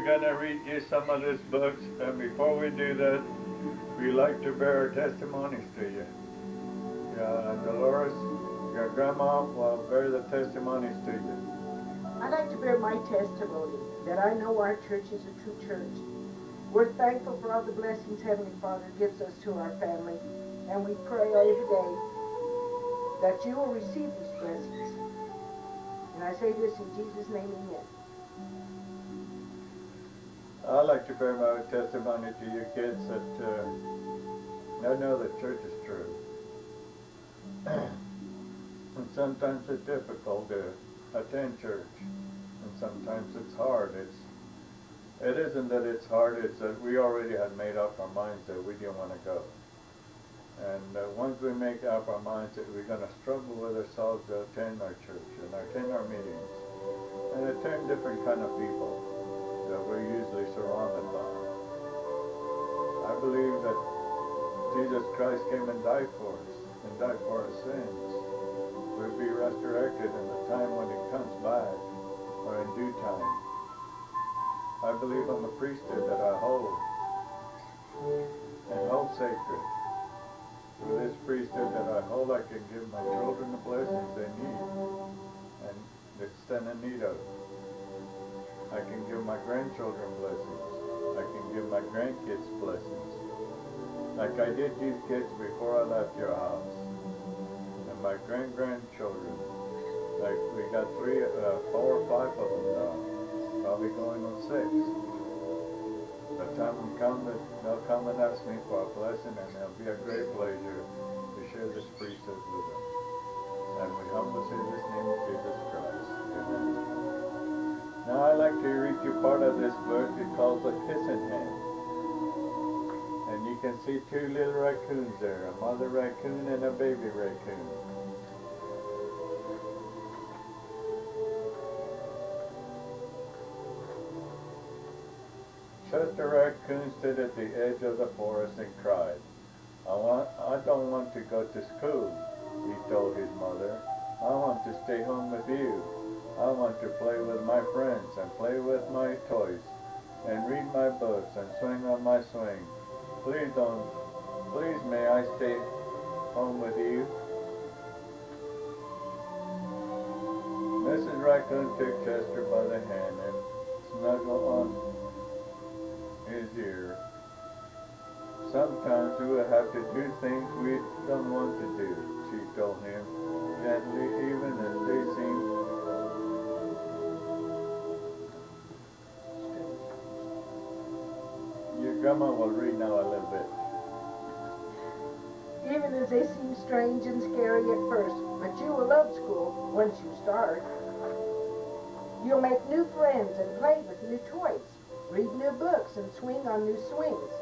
going to read you some of these books, and before we do that, we like to bear our testimonies to you. Yeah, and Delores, your grandma will bear the testimonies to you. I'd like to bear my testimony that I know our church is a true church. We're thankful for all the blessings Heavenly Father gives us to our family, and we pray every day that you will receive these blessings. And I say this in Jesus' name, amen. I like to bear my testimony to you kids that I know that church is true. And sometimes it's difficult to attend church, and sometimes it's hard. It isn't that it's hard, it's that we already had made up our minds that we didn't want to go. And once we make up our minds that we're going to struggle with ourselves to attend our church and attend our meetings and attend different kind of people that we're usually surrounded by. I believe that Jesus Christ came and died for us and died for our sins. We'll be resurrected in the time when He comes back, or in due time. I believe in the priesthood that I hold and hold sacred. With this priesthood that I hold, I can give my children the blessings they need and they stand in need of. I can give my grandchildren blessings. I can give my grandkids blessings. Like I did these kids before I left your house. And my grandchildren, like we got 4 or 5 of them now, probably going on 6. The time will come that they'll come and ask me for a blessing, and it'll be a great pleasure to share this priesthood with them. And we humbly say this name of Jesus Christ. Amen. Now I'd like to read you part of this book. It's called The Kissing Hand. And you can see 2 little raccoons there, a mother raccoon and a baby raccoon. Chester Raccoon stood at the edge of the forest and cried. I don't want to go to school, he told his mother. I want to stay home with you. I want to play with my friends and play with my toys and read my books and swing on my swing. Please may I stay home with you? Mrs. Raccoon took Chester by the hand and snuggled on his ear. Sometimes we will have to do things we don't want to do, she told him gently, even as they seemed Your grandma will read now a little bit. Even as they seem strange and scary at first, but you will love school once you start. You'll make new friends and play with new toys, read new books and swing on new swings.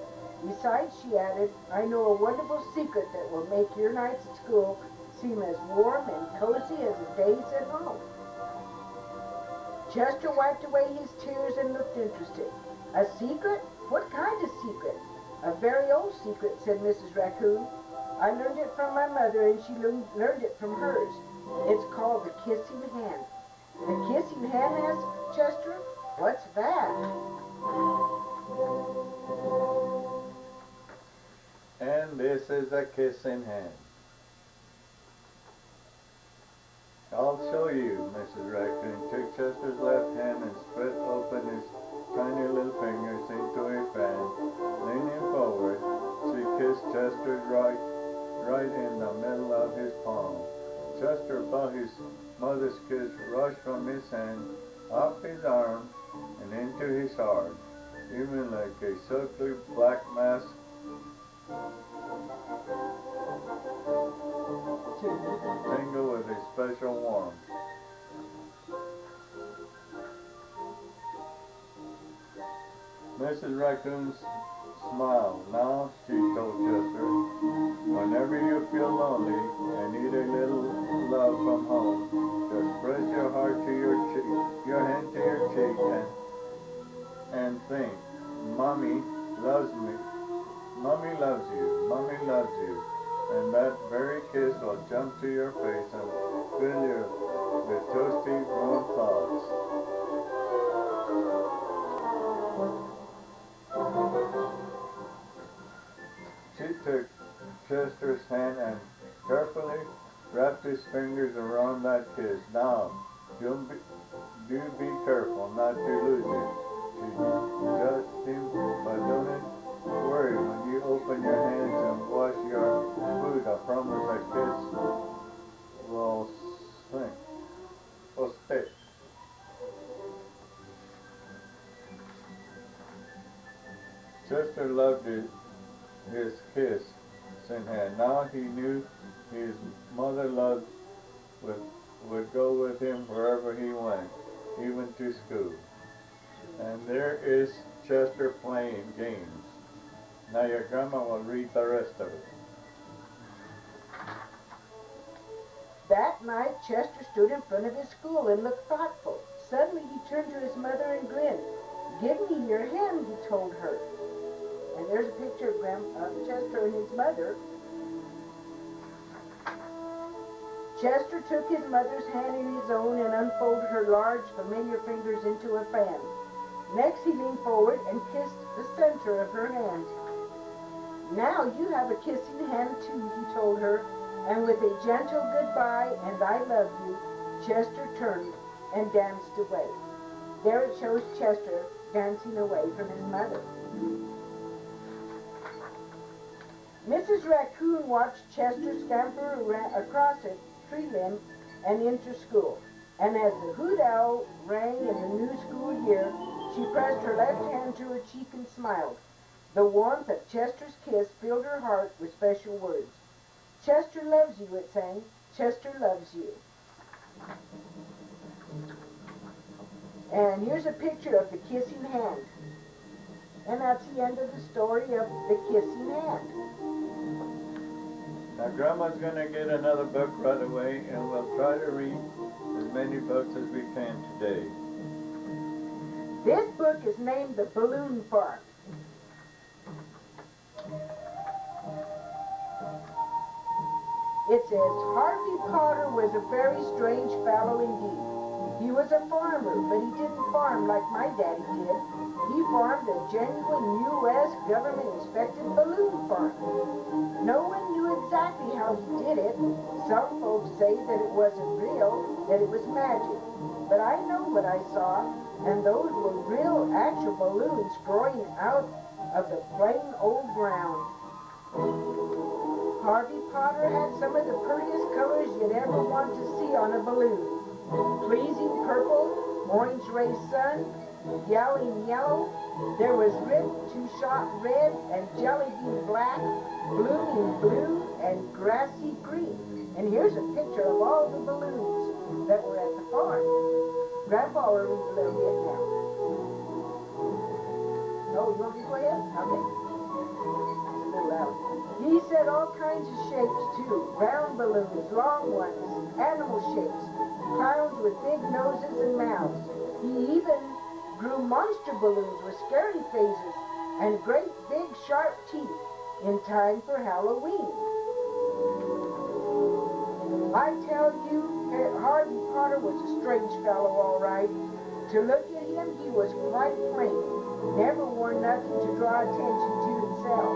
Besides, she added, I know a wonderful secret that will make your nights at school seem as warm and cozy as the days at home. Chester wiped away his tears and looked interested. A secret? What kind of secret? A very old secret, said Mrs. Raccoon. I learned it from my mother and she learned it from hers. It's called the kissing hand. The kissing hand, asked Chester? What's that? And this is a kissing hand. I'll show you. Mrs. Raccoon took Chester's left hand and spread open his tiny little fingers into a fan. Leaning forward, she kissed Chester's right in the middle of his palm. Chester felt his mother's kiss rush from his hand, up his arm, and into his heart, even like a silky black mask tingle with a special warmth. Mrs. Raccoon smiled. Now, she told Chester, whenever you feel lonely and need a little love from home, just press your heart to your cheek, your hand to your cheek, and think, Mommy loves me. Mommy loves you. Mommy loves you. And that very kiss will jump to your face and fill you with toasty, warm thoughts. took Chester's hand and carefully wrapped his fingers around that kiss. Now, do be careful not to lose it. She judged him, but don't worry when you open your hands and wash your food. I promise that kiss will sink. Will stick. Chester loved his kiss in hand. Now he knew his mother love would go with him wherever he went, even to school. And there is Chester playing games. Now your grandma will read the rest of it. That night, Chester stood in front of his school and looked thoughtful. Suddenly he turned to his mother and grinned. "Give me your hand," he told her. And there's a picture of Chester and his mother. Chester took his mother's hand in his own and unfolded her large, familiar fingers into a fan. Next, he leaned forward and kissed the center of her hand. "Now you have a kissing hand too," he told her, and with a gentle goodbye and "I love you," Chester turned and danced away. There it shows Chester dancing away from his mother. Mrs. Raccoon watched Chester scamper across a tree limb and enter school. And as the hoot owl rang in the new school year, she pressed her left hand to her cheek and smiled. The warmth of Chester's kiss filled her heart with special words. "Chester loves you," it sang. "Chester loves you." And here's a picture of the kissing hand. And that's the end of the story of the kissing hand. Now Grandma's going to get another book right away, and we'll try to read as many books as we can today. This book is named The Balloon Farm. It says, Harvey Potter was a very strange fellow indeed. He was a farmer, but he didn't farm like my daddy did. He farmed a genuine U.S. government-inspected balloon farm. No one knew exactly how he did it. Some folks say that it wasn't real, that it was magic. But I know what I saw, and those were real, actual balloons growing out of the plain old ground. Harvey Potter had some of the prettiest colors you'd ever want to see on a balloon. Pleasing purple, orange ray sun, yelling yellow. There was rip, two-shot red, and jelly bean black, blooming blue, and grassy green. And here's a picture of all the balloons that were at the farm. Grandpa will read a little bit now. Oh, you want me to go ahead? Okay. It's a little loud. He said all kinds of shapes, too. Round balloons, long ones, animal shapes, clowns with big noses and mouths. He even grew monster balloons with scary faces and great big sharp teeth in time for Halloween. I tell you, Harvey Potter was a strange fellow, all right. To look at him, he was quite plain. Never wore nothing to draw attention to himself.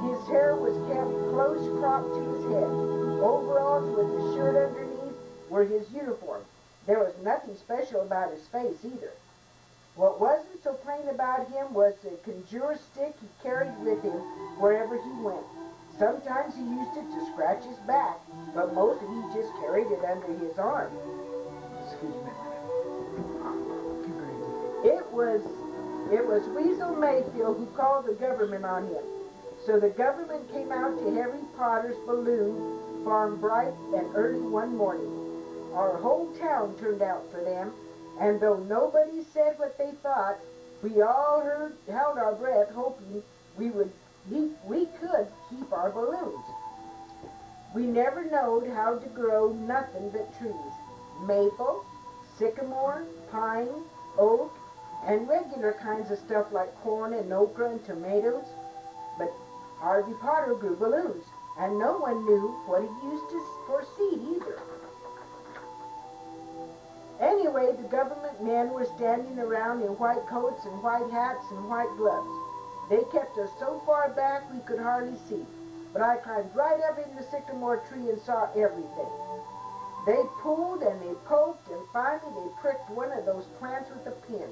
His hair was kept close cropped to his head. Overalls with a shirt underneath were his uniform. There was nothing special about his face either. What wasn't so plain about him was the conjure stick he carried with him wherever he went. Sometimes he used it to scratch his back, but mostly he just carried it under his arm. Excuse me. It was Weasel Mayfield who called the government on him. So the government came out to Harry Potter's balloon farm bright and early one morning. Our whole town turned out for them, and though nobody said what they thought, we all held our breath hoping we could keep our balloons. We never knowed how to grow nothing but trees. Maple, sycamore, pine, oak, and regular kinds of stuff like corn and okra and tomatoes. But Harvey Potter grew balloons, and no one knew what he used for seed either. Anyway, the government men were standing around in white coats and white hats and white gloves. They kept us so far back we could hardly see, but I climbed right up in the sycamore tree and saw everything. They pulled and they poked, and finally they pricked one of those plants with a pin.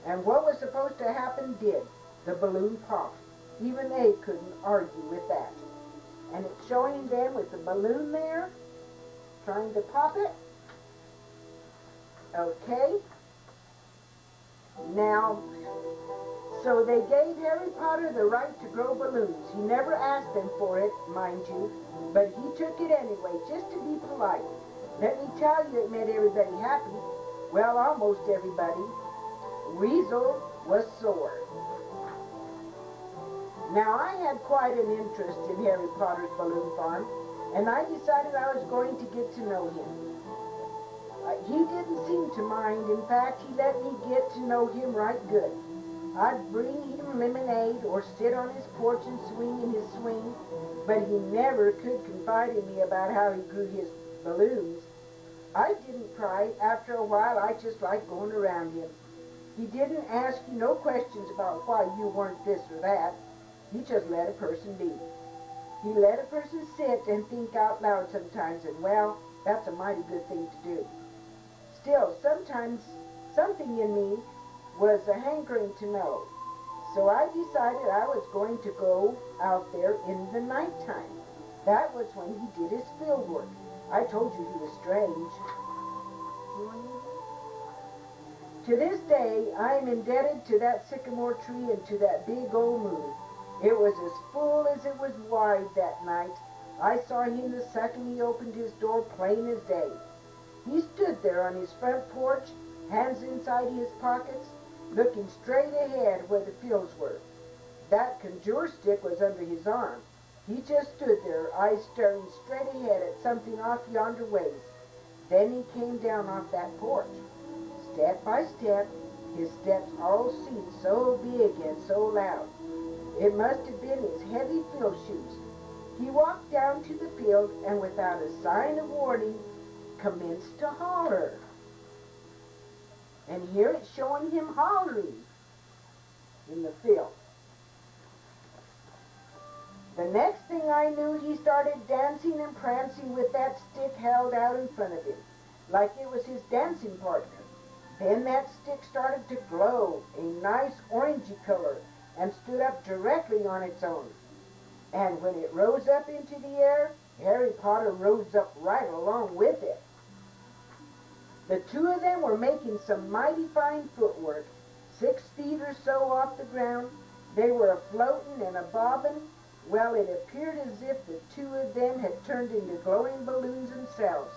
And what was supposed to happen did. The balloon popped. Even they couldn't argue with that. And it's showing them with the balloon there, trying to pop it. Okay. Now, so they gave Harry Potter the right to grow balloons. He never asked them for it, mind you, but he took it anyway, just to be polite. Let me tell you, it made everybody happy. Well, almost everybody. Weasel was sore. Now, I had quite an interest in Harry Potter's balloon farm, and I decided I was going to get to know him. He didn't seem to mind. In fact, he let me get to know him right good. I'd bring him lemonade or sit on his porch and swing in his swing, but he never could confide in me about how he grew his balloons. I didn't pry. After a while, I just liked going around him. He didn't ask you no questions about why you weren't this or that. He just let a person be. He let a person sit and think out loud sometimes, and well, that's a mighty good thing to do. Still, sometimes something in me was a hankering to know. So I decided I was going to go out there in the nighttime. That was when he did his field work. I told you he was strange. To this day, I am indebted to that sycamore tree and to that big old moon. It was as full as it was wide that night. I saw him the second he opened his door, plain as day. He stood there on his front porch, hands inside his pockets, looking straight ahead where the fields were. That conjure stick was under his arm. He just stood there, eyes staring straight ahead at something off yonder ways. Then he came down off that porch. Step by step, his steps all seemed so big and so loud. It must have been his heavy field shoes. He walked down to the field and without a sign of warning, commenced to holler. And here it's showing him hollering in the field. The next thing I knew, he started dancing and prancing with that stick held out in front of him, like it was his dancing partner. Then that stick started to glow, a nice orangey color, and stood up directly on its own. And when it rose up into the air, Harry Potter rose up right along with it. The two of them were making some mighty fine footwork, 6 feet or so off the ground. They were a-floating and a-bobbing. Well, it appeared as if the two of them had turned into glowing balloons themselves.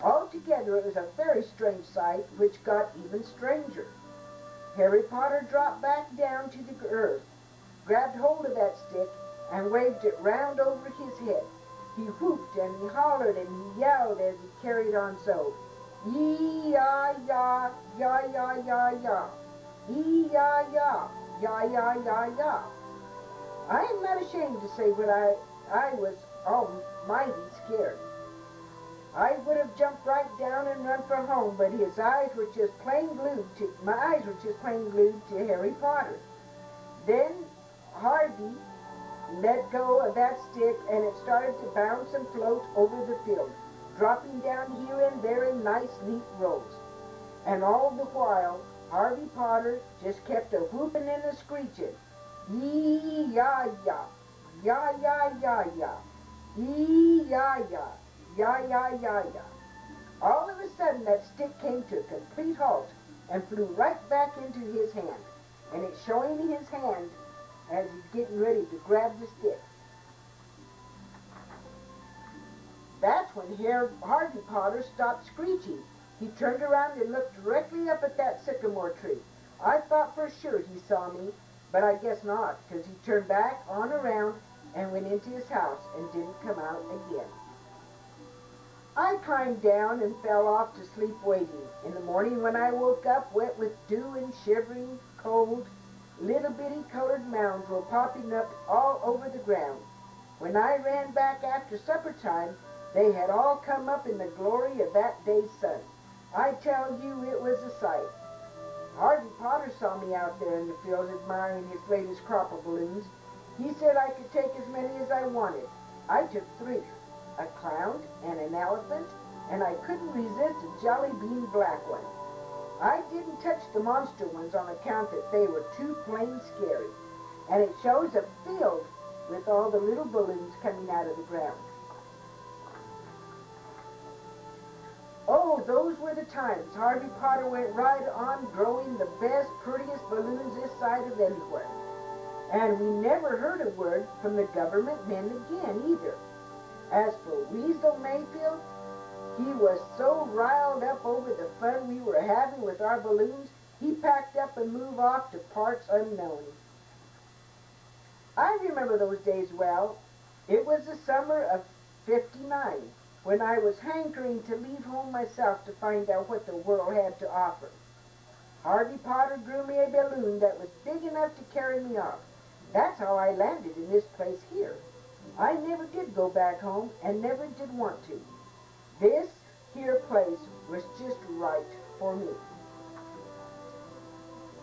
Altogether, it was a very strange sight, which got even stranger. Harry Potter dropped back down to the earth, grabbed hold of that stick, and waved it round over his head. He whooped and he hollered and he yelled as he carried on so. Yee-ya-ya, ya-ya-ya-ya, yee-ya-ya, ya-ya-ya-ya. I am not ashamed to say what I was almighty scared. I would have jumped right down and run for home, but my eyes were just plain glued to Harry Potter. Then Harvey let go of that stick and it started to bounce and float over the field, dropping down here and there in nice, neat rows. And all the while, Harvey Potter just kept a whooping and a screeching. Yee-ya-ya, ya-ya-ya-ya, yee-ya-ya, ya-ya-ya-ya. All of a sudden, that stick came to a complete halt and flew right back into his hand. And it's showing his hand as he's getting ready to grab the stick. That's when Harvey Potter stopped screeching. He turned around and looked directly up at that sycamore tree. I thought for sure he saw me, but I guess not, because he turned back on around and went into his house and didn't come out again. I climbed down and fell off to sleep waiting. In the morning when I woke up, wet with dew and shivering cold, little bitty colored mounds were popping up all over the ground. When I ran back after supper time, they had all come up in the glory of that day's sun. I tell you, it was a sight. Harvey Potter saw me out there in the fields admiring his latest crop of balloons. He said I could take as many as I wanted. I took 3, a clown and an elephant, and I couldn't resist a jelly bean black one. I didn't touch the monster ones on account that they were too plain scary, and it shows a field with all the little balloons coming out of the ground. Oh, those were the times. Harvey Potter went right on growing the best, prettiest balloons this side of anywhere. And we never heard a word from the government men again either. As for Weasel Mayfield, he was so riled up over the fun we were having with our balloons, he packed up and moved off to parts unknown. I remember those days well. It was the summer of '59, when I was hankering to leave home myself to find out what the world had to offer. Harvey Potter grew me a balloon that was big enough to carry me off. That's how I landed in this place here. I never did go back home and never did want to. This here place was just right for me.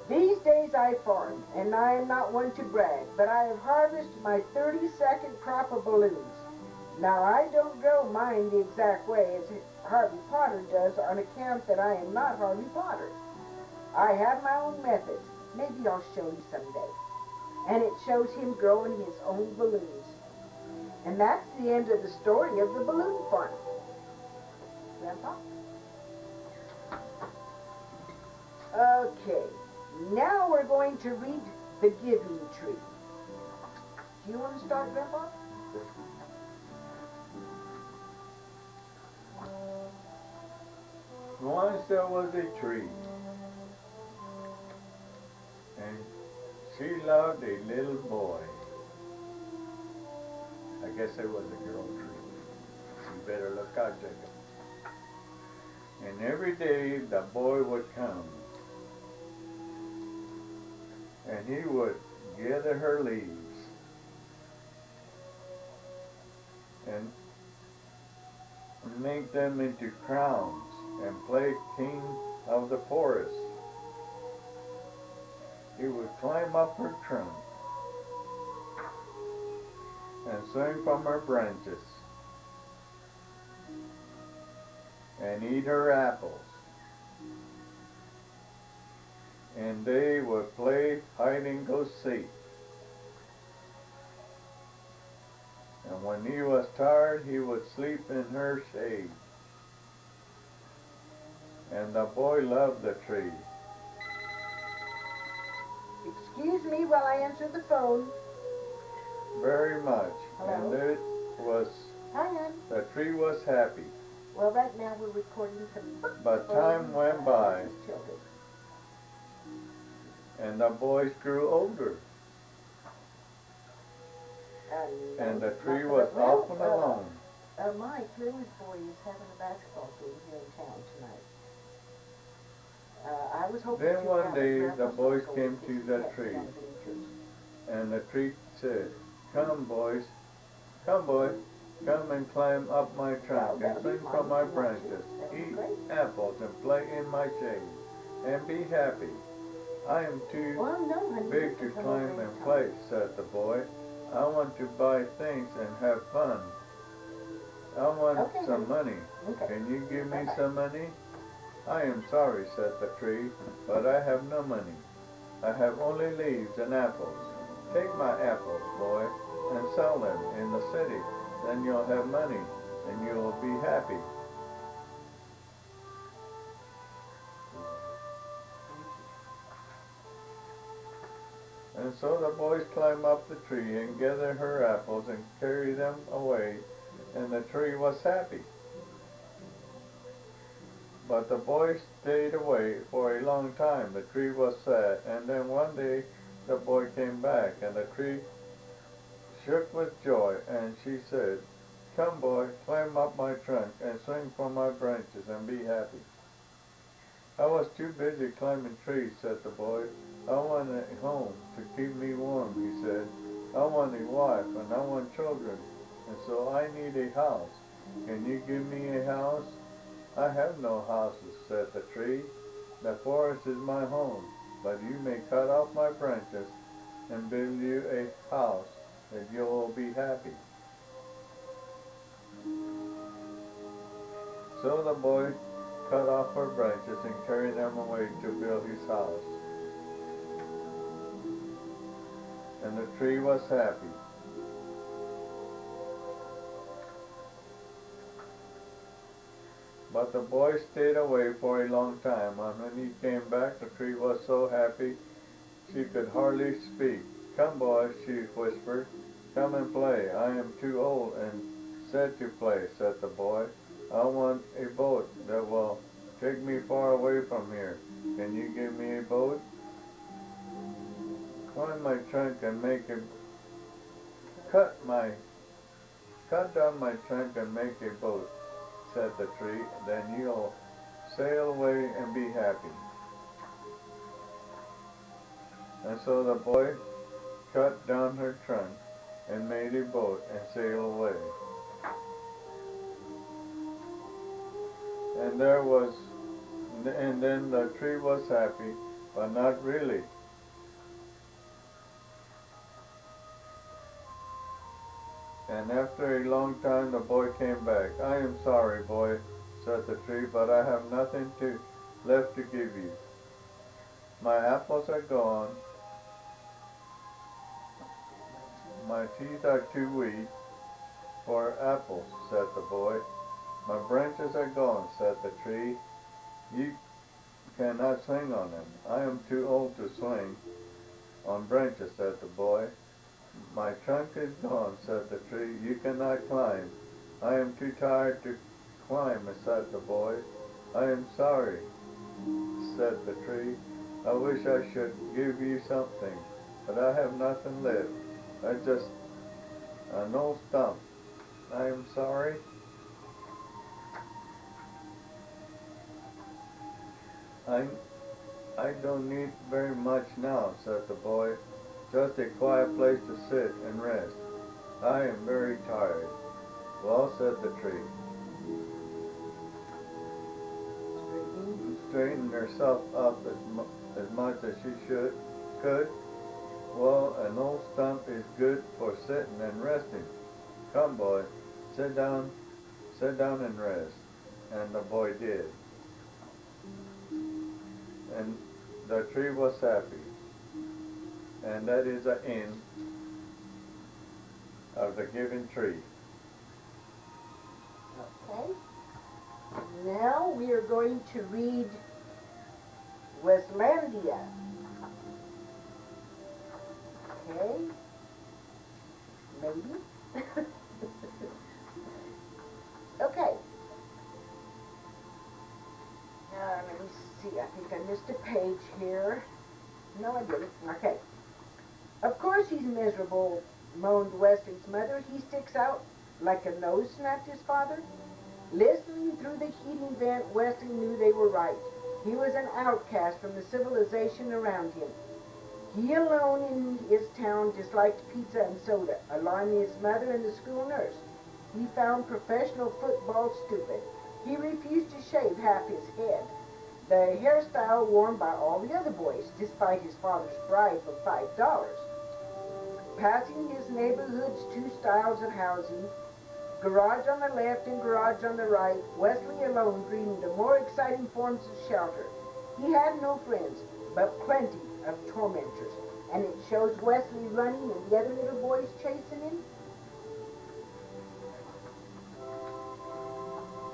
These days I farm, and I am not one to brag, but I have harvested my 32nd crop of balloons. Now I don't grow mine the exact way as Harvey Potter does on account that I am not Harvey Potter. I have my own methods. Maybe I'll show you someday. And it shows him growing his own balloons. And that's the end of the story of the balloon farm. Grandpa? Okay, now we're going to read The Giving Tree. Do you want to start, Grandpa? Once there was a tree, and she loved a little boy. I guess it was a girl tree. You better look out, Jacob. And every day the boy would come, and he would gather her leaves and make them into crowns and play king of the forest. He would climb up her trunk and swing from her branches and eat her apples. And they would play hide and go seek. And when he was tired, he would sleep in her shade. And the boy loved the tree. Excuse me while I answer the phone. Very much. Hello? And it was, Hang on. the tree was happy. Well, right now we're recording some book But time went by, children. and the boys grew older. And the tree was often alone. Mike, Lily's boy is having a basketball game here in town tonight. I was hoping Then to one have day Grandpa's the boys uncle came with to his the pets tree. on the bleachers. And the tree said, "Come, boys, come, boy, come and climb up my trunk and swing from my branches, eat apples and play in my shade, and be happy. I am too Well, no, honey, big you to can come climb over and and play," said the boy. "I want to buy things and have fun. I want Okay, some honey. money. Okay. Can you give me Bye-bye. some money?" "I am sorry," said the tree, "but I have no money. I have only leaves and apples. Take my apples, boy, and sell them in the city. Then you'll have money, and you'll be happy." And so the boys climb up the tree and gather her apples and carry them away, and the tree was happy. But the boys stayed away for a long time. The tree was sad, and then one day the boy came back, and the tree shook with joy, and she said, "Come, boy, climb up my trunk and swing from my branches and be happy." "I was too busy climbing trees," said the boy. "I want a home to keep me warm," he said. "I want a wife and I want children, and so I need a house. Can you give me a house?" "I have no houses," said the tree. The forest is my home, but you may cut off my branches and build you a house that you will be happy. So the boy cut off her branches and carried them away to build his house. And the tree was happy. But the boy stayed away for a long time, and when he came back, the tree was so happy she could hardly speak. "Come, boy," she whispered. "Come and play. I am too old and sad to play," said the boy. "I want a boat that will take me far away from here. Can you give me a boat? Climb my trunk and make a cut down my trunk and make a boat," said the tree. "Then you'll sail away and be happy." And so the boy cut down her trunk and made a boat and sailed away. And then the tree was happy, but not really. And after a long time the boy came back. "I am sorry, boy," said the tree, "but I have nothing left to give you. My apples are gone. My teeth are too weak for apples," said the boy. "My branches are gone," said the tree. "You cannot swing on them." "I am too old to swing on branches," said the boy. "My trunk is gone," said the tree. "You cannot climb." "I am too tired to climb," said the boy. "I am sorry," said the tree. "I wish I should give you something, but I have nothing left. I'm just an old stump. I am sorry." I don't need very much now," said the boy. "Just a quiet place to sit and rest. I am very tired." "Well," said the tree, straightened herself up as much as she could. "Well, an old stump is good for sitting and resting. Come, boy, sit down and rest." And the boy did. And the tree was happy. And that is the end of the Giving Tree. Okay. Now we are going to read Westlandia. Okay. Maybe. Okay. Let me see. I think I missed a page here. No, I didn't. Okay. "Of course he's miserable," moaned Wesley's mother. "He sticks out like a nose," snapped his father. Listening through the heating vent, Wesley knew they were right. He was an outcast from the civilization around him. He alone in his town disliked pizza and soda, alarming his mother and the school nurse. He found professional football stupid. He refused to shave half his head, the hairstyle worn by all the other boys, despite his father's bribe of $5. Passing his neighborhood's two styles of housing, garage on the left and garage on the right, Wesley alone dreamed of more exciting forms of shelter. He had no friends, but plenty of tormentors. And it shows Wesley running and the other little boys chasing him.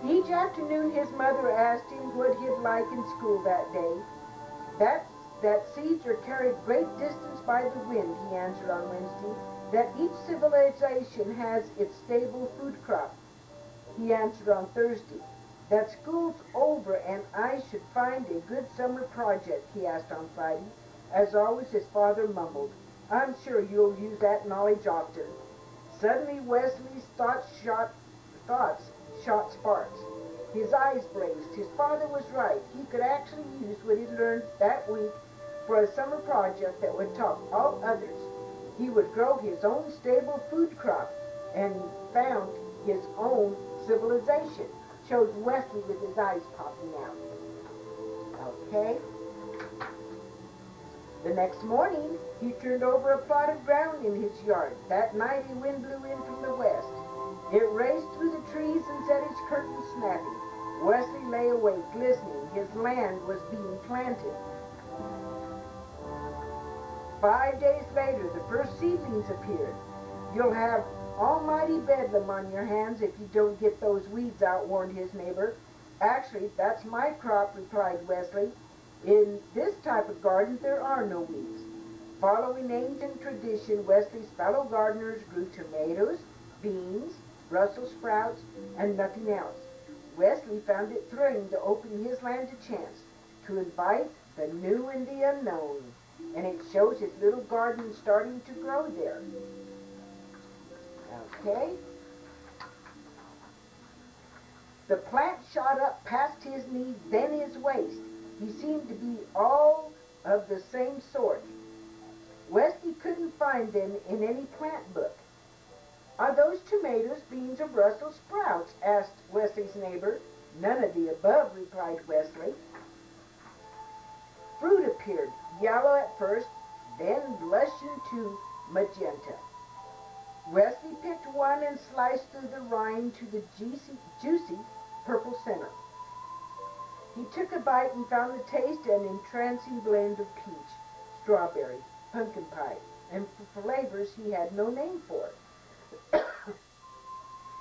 Each afternoon his mother asked him what he'd like in school that day. That seeds are carried great distance by the wind," he answered on Wednesday. "That each civilization has its stable food crop," he answered on Thursday. "That school's over and I should find a good summer project," he asked on Friday. As always, his father mumbled, "I'm sure you'll use that knowledge often." Suddenly Wesley's thoughts shot sparks. His eyes blazed. His father was right. He could actually use what he'd learned that week for a summer project that would top all others. He would grow his own stable food crop and found his own civilization. Shows Wesley with his eyes popping out. Okay? The next morning, he turned over a plot of ground in his yard. That night a wind blew in from the west. It raced through the trees and set its curtains snapping. Wesley lay awake, listening. His land was being planted. 5 days later, the first seedlings appeared. You'll have almighty bedlam on your hands if you don't get those weeds out, warned his neighbor. Actually, that's my crop, replied Wesley. In this type of garden, there are no weeds. Following ancient tradition, Wesley's fellow gardeners grew tomatoes, beans, Brussels sprouts, and nothing else. Wesley found it thrilling to open his land to chance, to invite the new and the unknown. And it shows his little garden starting to grow there. Okay? The plant shot up past his knees, then his waist. He seemed to be all of the same sort. Wesley couldn't find them in any plant book. Are those tomatoes, beans, or Brussels sprouts? Asked Wesley's neighbor. None of the above, replied Wesley. Fruit appeared, yellow at first, then blushing to magenta. Wesley picked one and sliced through the rind to the juicy purple center. He took a bite and found the taste an entrancing blend of peach, strawberry, pumpkin pie, and for flavors he had no name for.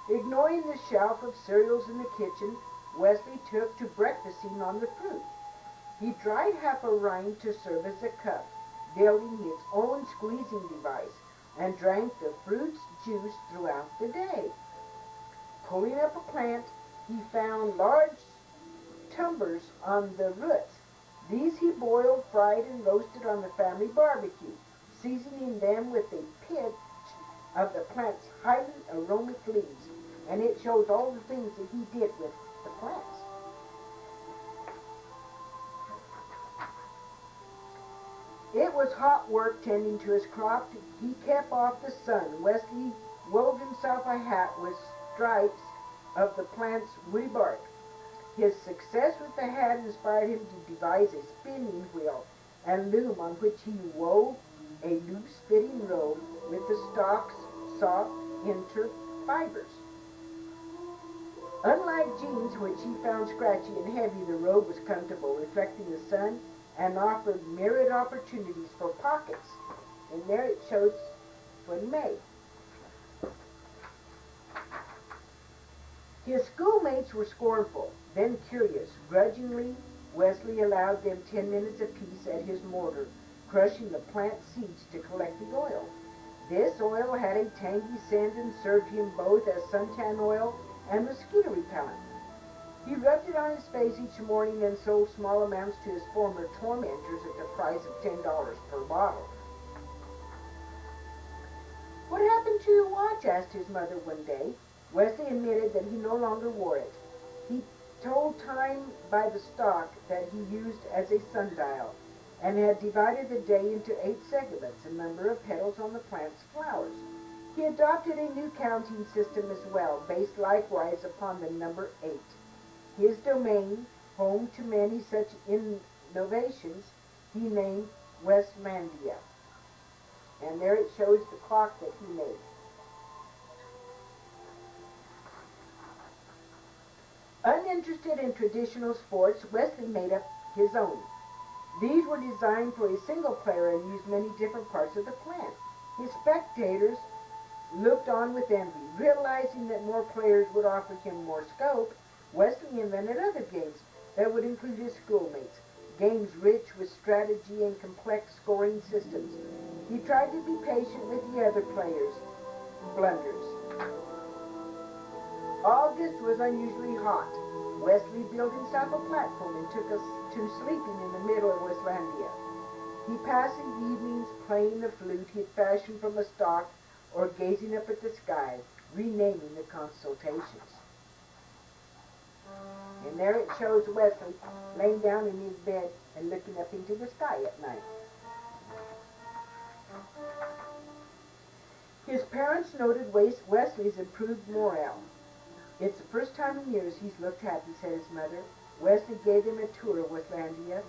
Ignoring the shelf of cereals in the kitchen, Wesley took to breakfasting on the fruit. He dried half a rind to serve as a cup, building his own squeezing device, and drank the fruit's juice throughout the day. Pulling up a plant, he found large tumbers on the roots. These he boiled, fried, and roasted on the family barbecue, seasoning them with a pinch of the plant's highly aromatic leaves. And it shows all the things that he did with the plants. It was hot work tending to his crop. He kept off the sun. Wesley wove himself a hat with stripes of the plant's woody bark. His success with the hat inspired him to devise a spinning wheel and loom on which he wove a loose-fitting robe with the stalk's soft interfibers. Unlike jeans, which he found scratchy and heavy, the robe was comfortable, reflecting the sun, and offered myriad opportunities for pockets. And there it shows what he made. His schoolmates were scornful, then curious. Grudgingly, Wesley allowed them 10 minutes apiece at his mortar, crushing the plant seeds to collect the oil. This oil had a tangy scent and served him both as suntan oil and mosquito repellent. He rubbed it on his face each morning and sold small amounts to his former tormentors at the price of $10 per bottle. "What happened to your watch?" asked his mother one day. Wesley admitted that he no longer wore it. He told time by the stalk that he used as a sundial, and had divided the day into 8 segments, a number of petals on the plant's flowers. He adopted a new counting system as well, based likewise upon the number 8. His domain, home to many such innovations, he named Westlandia. And there it shows the clock that he made. Uninterested in traditional sports, Wesley made up his own. These were designed for a single player and used many different parts of the plant. His spectators looked on with envy. Realizing that more players would offer him more scope, Wesley invented other games that would include his schoolmates, games rich with strategy and complex scoring systems. He tried to be patient with the other players' blunders. August was unusually hot. Wesley built himself a platform and took us to sleeping in the middle of Westlandia. He passed his evenings playing the flute he had fashioned from a stalk or gazing up at the sky, renaming the consultations. And there it shows Wesley laying down in his bed and looking up into the sky at night. His parents noted Wesley's improved morale. "It's the first time in years he's looked happy," said his mother. Wesley gave him a tour of Westlandia.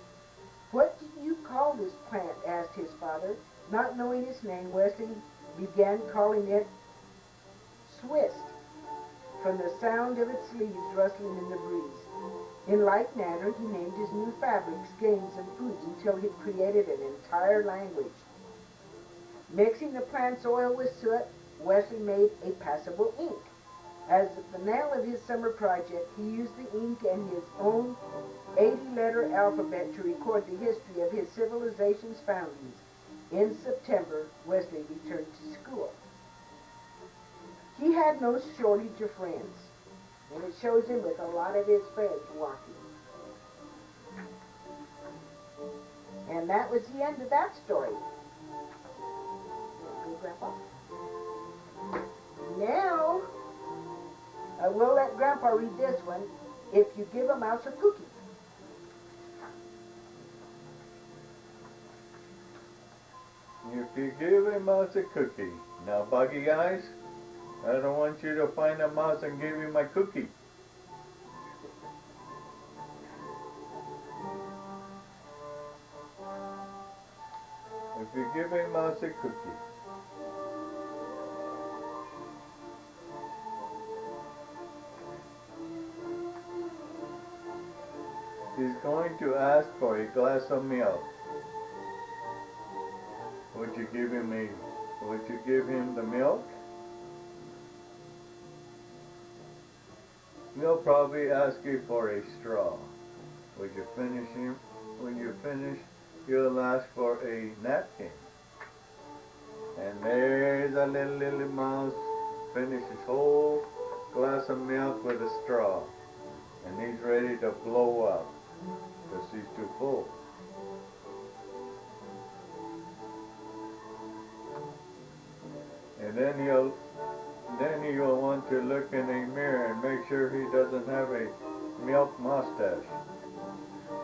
"What do you call this plant?" asked his father. Not knowing its name, Wesley began calling it Swiss, from the sound of its leaves rustling in the breeze. In like manner, he named his new fabrics, games, and foods until he created an entire language. Mixing the plant's oil with soot, Wesley made a passable ink. As the finale of his summer project, he used the ink and his own 80-letter alphabet to record the history of his civilization's foundings. In September, Wesley returned to school. He had no shortage of friends, and it shows him with a lot of his friends walking. And that was the end of that story. Okay, Grandpa? Now, we'll let Grandpa read this one. If you give a mouse a cookie. If you give a mouse a cookie. Now, buggy eyes, I don't want you to find a mouse and give him my cookie. If you give a mouse a cookie. He's going to ask for a glass of milk. Would you give him the milk? He'll probably ask you for a straw. Would you finish him? When you finish, he'll ask for a napkin. And there's a little mouse finish his whole glass of milk with a straw. And he's ready to blow up because he's too full. And then he'll want to look in a mirror and make sure he doesn't have a milk mustache.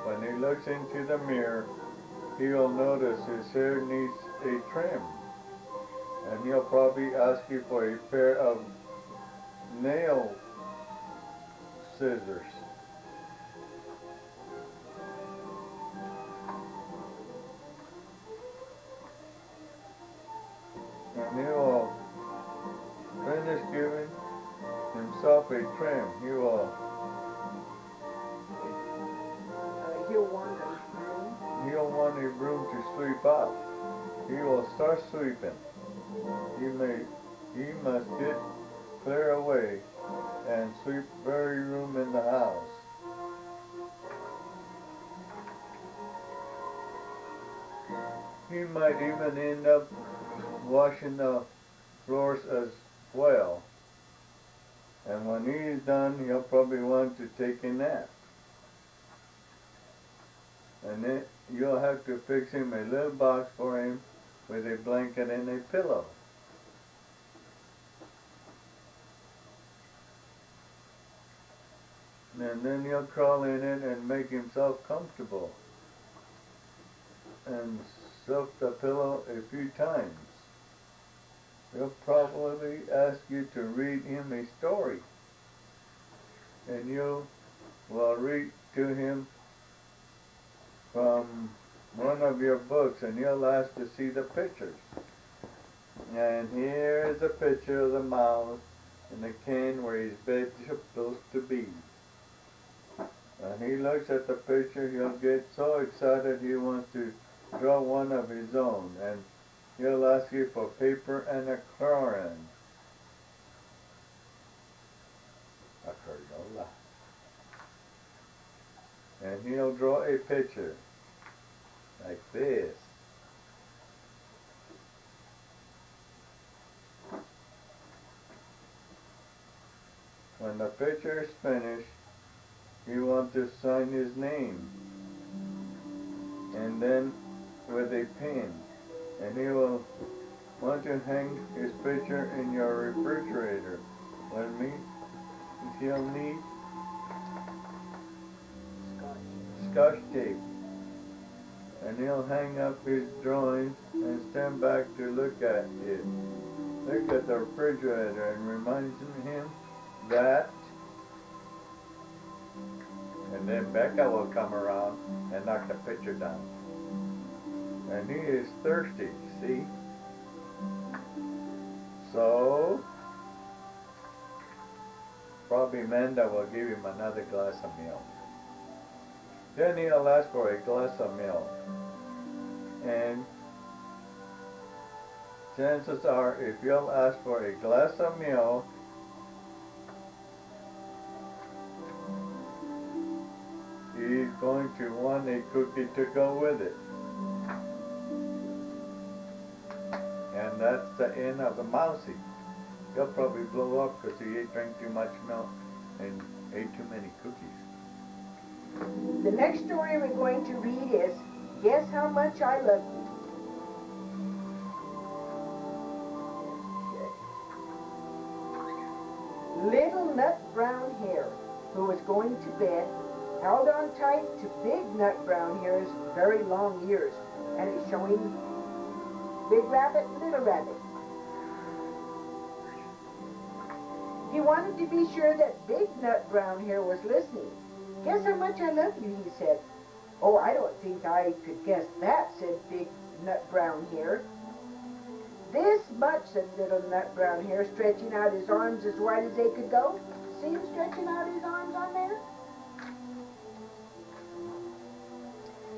When he looks into the mirror, he'll notice his hair needs a trim. And he'll probably ask you for a pair of nail scissors. And he'll finish giving himself a trim. He'll want a broom to sweep up. He will start sweeping. He must get clear away and sweep every room in the house. He might even end up washing the floors as well. And when he's done, he'll probably want to take a nap. And then you'll have to fix him a little box for him with a blanket and a pillow. And then he'll crawl in it and make himself comfortable. And soak the pillow a few times. He'll probably ask you to read him a story. And you will read to him from one of your books, and he'll ask to see the pictures. And here's a picture of the mouse in the can where his bed's supposed to be. And he looks at the picture, he'll get so excited he wants to draw one of his own, and he'll ask you for paper and a crayon. A crayola. And he'll draw a picture like this. When the picture is finished, you want to sign his name, and then with a pen, and he will want to hang his picture in your refrigerator. He'll need Scotch tape, and he'll hang up his drawings and stand back to look at it. Look at the refrigerator and reminds him that And then Becca will come around and knock the pitcher down. And he is thirsty, see? So, probably Manda will give him another glass of milk. Then he'll ask for a glass of milk. And chances are, if you'll ask for a glass of milk, he's going to want a cookie to go with it. And that's the end of the mousey. He'll probably blow up because he drank too much milk and ate too many cookies. The next story we're going to read is Guess How Much I Love You. Little Nut Brown Hare, who was going to bed, held on tight to Big Nut Brown Hare's very long ears, and he's showing Big Rabbit and Little Rabbit. He wanted to be sure that Big Nut Brown Hare was listening. Guess how much I love you, he said. Oh, I don't think I could guess that, said Big Nut Brown Hare. This much, said Little Nut Brown Hare, stretching out his arms as wide as they could go. See him stretching out his arms on there?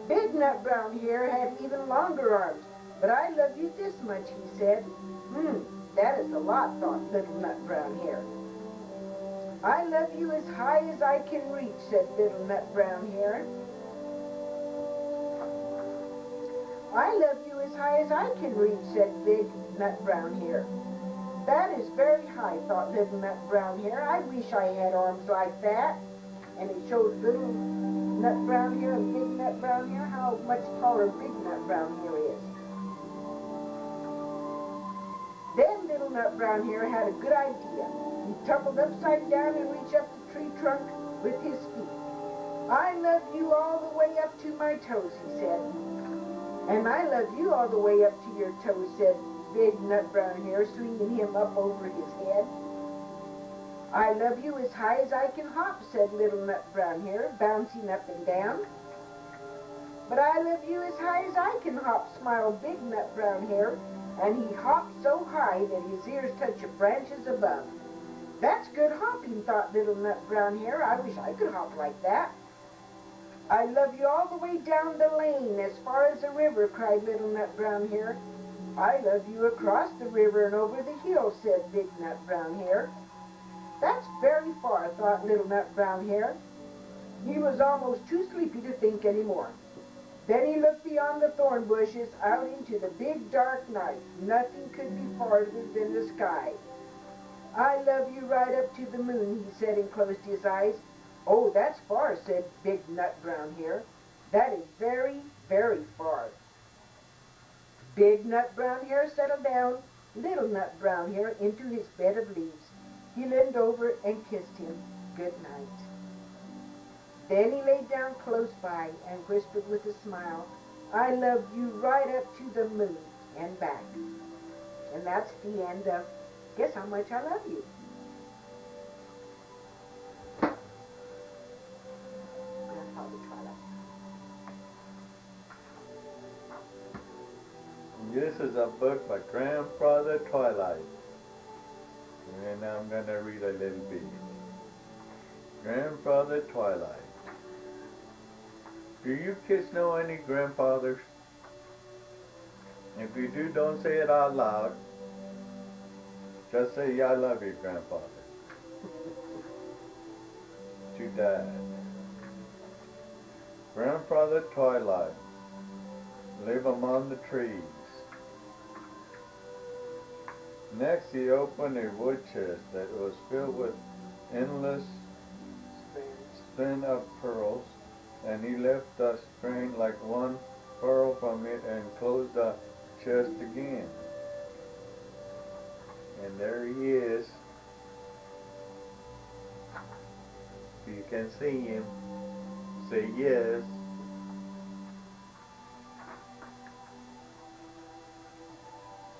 Big Nut Brown Hare had even longer arms. But I love you this much, he said. That is a lot, thought Little Nut Brown Hare. I love you as high as I can reach, said Little Nut Brown Hare. I love you as high as I can reach, said Big Nut Brown Hare. That is very high, thought Little Nut Brown Hare. I wish I had arms like that. And it showed Little Nut Brown Hare and Big Nut Brown Hare how much taller Big Nut Brown Hare is. Then Little Nut Brown Hare had a good idea. He tumbled upside down and reached up the tree trunk with his feet. I love you all the way up to my toes, he said. And I love you all the way up to your toes, said Big Nut Brown Hare, swinging him up over his head. I love you as high as I can hop, said Little Nut Brown Hare, bouncing up and down. But I love you as high as I can hop, smiled Big Nut Brown Hare, and he hopped so high that his ears touched the branches above. That's good hopping, thought Little Nut Brown Hare. I wish I could hop like that. I love you all the way down the lane, as far as the river, cried Little Nut Brown Hare. I love you across the river and over the hill, said Big Nut Brown Hare. That's very far, thought Little Nut Brown Hare. He was almost too sleepy to think any more. Then he looked beyond the thorn bushes out into the big dark night. Nothing could be farther than the sky. I love you right up to the moon, he said, and closed his eyes. Oh, that's far, said Big Nut Brown Hare. That is very, very far. Big Nut Brown Hare settled down, Little Nut Brown Hare, into his bed of leaves. He leaned over and kissed him good night. Then he lay down close by and whispered with a smile, I love you right up to the moon and back. And that's the end of Guess How Much I Love You. Grandpa the Twilight. This is a book by Grandpa the Twilight. And I'm going to read a little bit. Grandpa the Twilight. Do you kids know any grandfathers? If you do, don't say it out loud. Just say, I love you, grandfather. To Dad. Grandpa the Twilight. Live among the trees. Next he opened a wood chest that was filled with endless spin of pearls, and he left a string like one pearl from it and closed the chest again. And there he is. If you can see him, say yes.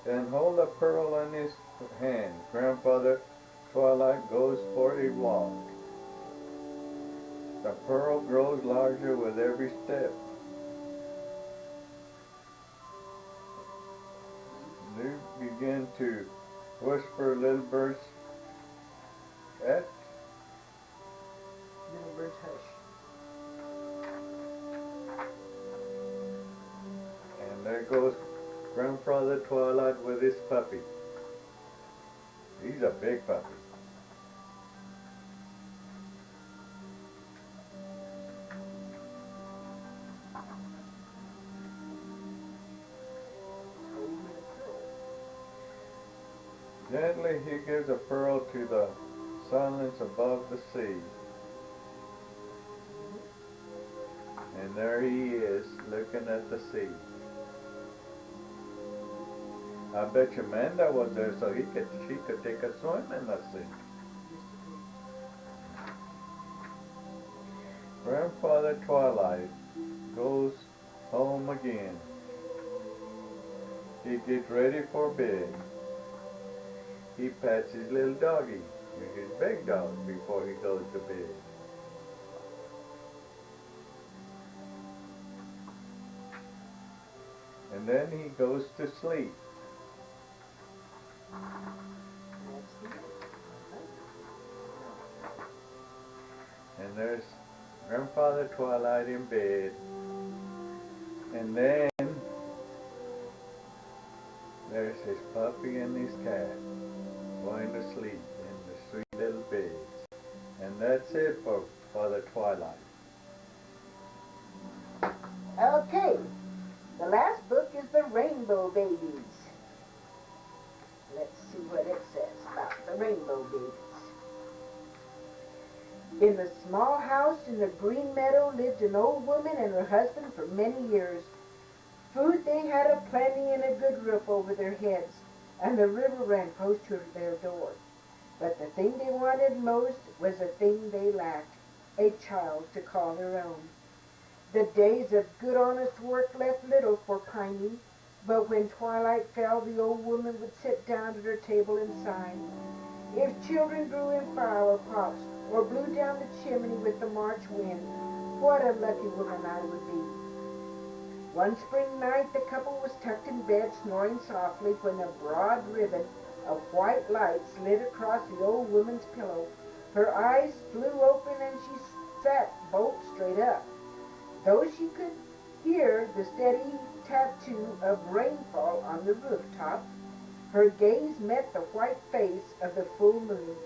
And hold a pearl in his hand. Grandfather Twilight goes for a walk. The pearl grows larger with every step. You begin to whisper little birds at. Little birds hush. And there goes Grandfather Twilight with his puppy. He's a big puppy. Gently he gives a pearl to the silence above the sea. And there he is, looking at the sea. I bet you Amanda was there so she could take a swim in the sea. Grandfather Twilight goes home again. He gets ready for bed. He pets his little doggy, his big dog, before he goes to bed. And then he goes to sleep. And there's Grandfather Twilight in bed. And then there's his puppy and his cat going to sleep in the sweet little beds. And that's it for Father Twilight. Okay, the last book is The Rainbow Babies. Let's see what it says about the Rainbow Babies. In the small house in the green meadow lived an old woman and her husband for many years. Food they had aplenty and a good roof over their heads, and the river ran close to their door. But the thing they wanted most was a thing they lacked, a child to call their own. The days of good honest work left little for pining, but when twilight fell the old woman would sit down at her table and sigh. If children grew in flower pots or blew down the chimney with the March wind, what a lucky woman I would be. One spring night the couple was tucked in bed snoring softly when a broad ribbon of white light slid across the old woman's pillow. Her eyes flew open and she sat bolt straight up. Though she could hear the steady tattoo of rainfall on the rooftop, her gaze met the white face of the full moon,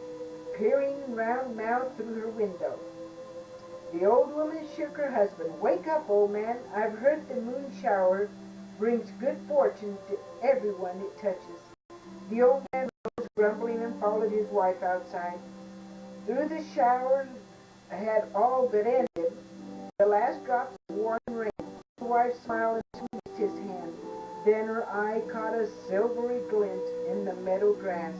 peering round-mouthed through her window. The old woman shook her husband. "Wake up, old man. I've heard the moon shower brings good fortune to everyone it touches." The old man rose grumbling and followed his wife outside. Through the shower had all but ended. The last drops of warm rain. The wife smiled and squeezed his hand. Then her eye caught a silvery glint in the meadow grass.